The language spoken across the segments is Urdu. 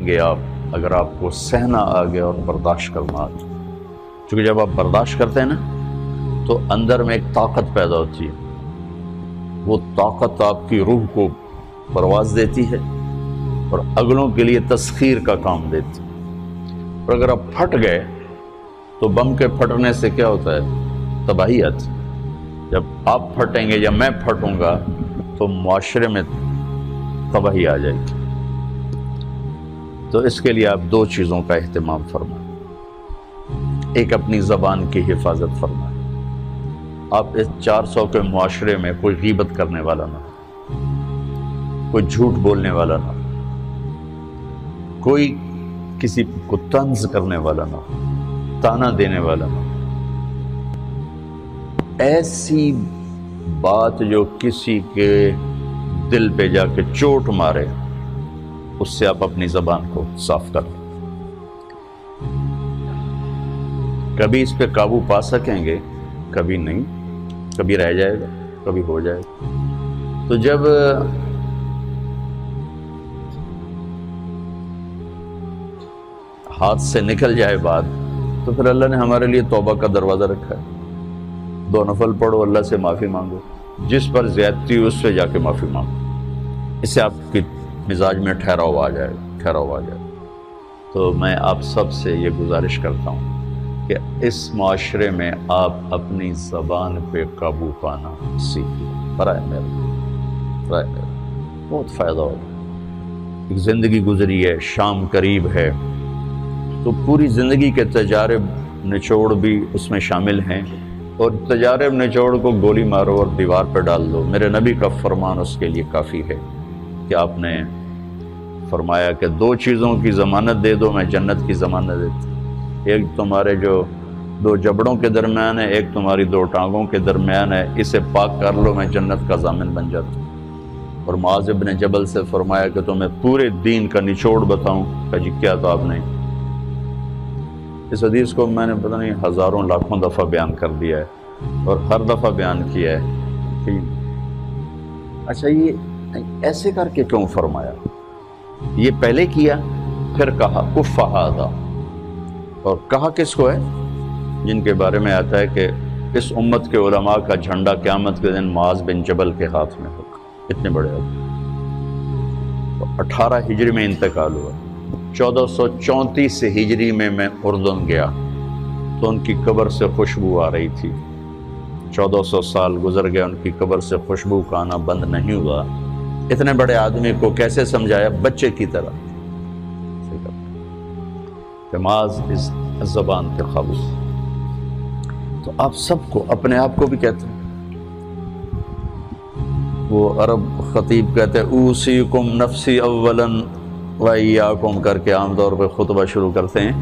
گے آپ اگر آپ کو سہنا آ گیا اور برداشت کرنا آ گیا. چونکہ جب آپ برداشت کرتے ہیں نا تو اندر میں ایک طاقت پیدا ہوتی ہے. وہ طاقت آپ کی روح کو پرواز دیتی ہے اور اگلوں کے لیے تسخیر کا کام دیتی ہے. اور اگر آپ پھٹ گئے تو بم کے پھٹنے سے کیا ہوتا ہے؟ تباہی آتی. جب آپ پھٹیں گے یا میں پھٹوں گا تو معاشرے میں تباہی آ جائے گی. تو اس کے لیے آپ دو چیزوں کا اہتمام فرمائیں. ایک اپنی زبان کی حفاظت فرمائیں. آپ اس 400 کے معاشرے میں کوئی غیبت کرنے والا نہ ہو، کوئی جھوٹ بولنے والا نہ ہو، کوئی کسی کو طنز کرنے والا نہ ہو، تانا دینے والا نہ ہو. ایسی بات جو کسی کے دل پہ جا کے چوٹ مارے اس سے آپ اپنی زبان کو صاف کر لیں. کبھی اس پہ قابو پا سکیں گے، کبھی نہیں، کبھی رہ جائے گا، کبھی ہو جائے گا. تو جب ہاتھ سے نکل جائے بات تو پھر اللہ نے ہمارے لیے توبہ کا دروازہ رکھا ہے. 2 نفل پڑھو، اللہ سے معافی مانگو، جس پر زیادتی ہو اس سے جا کے معافی مانگو. اس سے آپ کی مزاج میں ٹھہراؤ آ جائے گا. تو میں آپ سب سے یہ گزارش کرتا ہوں کہ اس معاشرے میں آپ اپنی زبان پہ قابو پانا سیکھیں. برائے میرا بہت فائدہ ہوگا. ایک زندگی گزری ہے، شام قریب ہے، تو پوری زندگی کے تجارب نچوڑ بھی اس میں شامل ہیں. اور تجارب نچوڑ کو گولی مارو اور دیوار پہ ڈال دو. میرے نبی کا فرمان اس کے لیے کافی ہے کہ آپ نے فرمایا کہ 2 چیزوں کی ضمانت دے دو، میں جنت کی ضمانت دیتا. ایک تمہارے جو 2 جبڑوں کے درمیان ہے، ایک تمہاری 2 ٹانگوں کے درمیان ہے، اسے پاک کر لو، میں جنت کا ضامن بن جاتا ہوں. اور معاذ بن جبل سے فرمایا کہ تمہیں پورے دین کا نچوڑ بتاؤں. کہ جی کیا تو آپ نے اس حدیث کو میں نے پتہ نہیں ہزاروں لاکھوں دفعہ بیان کر دیا ہے اور ہر دفعہ بیان کیا ہے کہ اچھا یہ ایسے کر کے کیوں فرمایا؟ یہ پہلے کیا پھر کہا کف ھذا. اور کہا کس کو ہے؟ جن کے بارے میں آتا ہے کہ اس امت کے علماء کا جھنڈا قیامت کے دن معاذ بن جبل کے ہاتھ میں ہوگا. اتنے بڑے آدمی. تو 18 ہجری میں انتقال ہوا. 1434 ہجری میں اردن گیا تو ان کی قبر سے خوشبو آ رہی تھی. 1400 سال گزر گیا، ان کی قبر سے خوشبو کا آنا بند نہیں ہوا. اتنے بڑے آدمی کو کیسے سمجھایا؟ بچے کی طرح. معاذ اس زبان کے قابو. تو آپ سب کو، اپنے آپ کو بھی کہتے ہیں، وہ عرب خطیب کہتے ہیں اوصیکم نفسی اولا وایاکم کر کے عام طور پہ خطبہ شروع کرتے ہیں.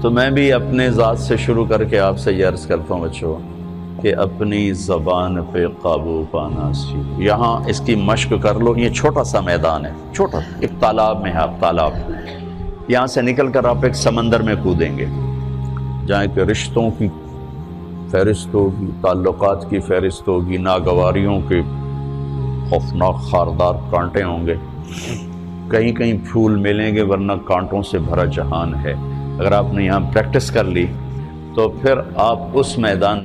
تو میں بھی اپنے ذات سے شروع کر کے آپ سے یہ عرض کرتا ہوں بچوں کہ اپنی زبان پہ قابو پانا سیکھو. یہاں اس کی مشق کر لو. یہ چھوٹا سا میدان ہے، چھوٹا ایک تالاب میں ہے. آپ تالاب، یہاں سے نکل کر آپ ایک سمندر میں کودیں گے جہاں کہ رشتوں کی فہرست ہوگی، تعلقات کی فہرست ہوگی، ناگواریوں کے خوفناک خاردار کانٹے ہوں گے. کہیں کہیں پھول ملیں گے ورنہ کانٹوں سے بھرا جہان ہے. اگر آپ نے یہاں پریکٹس کر لی تو پھر آپ اس میدان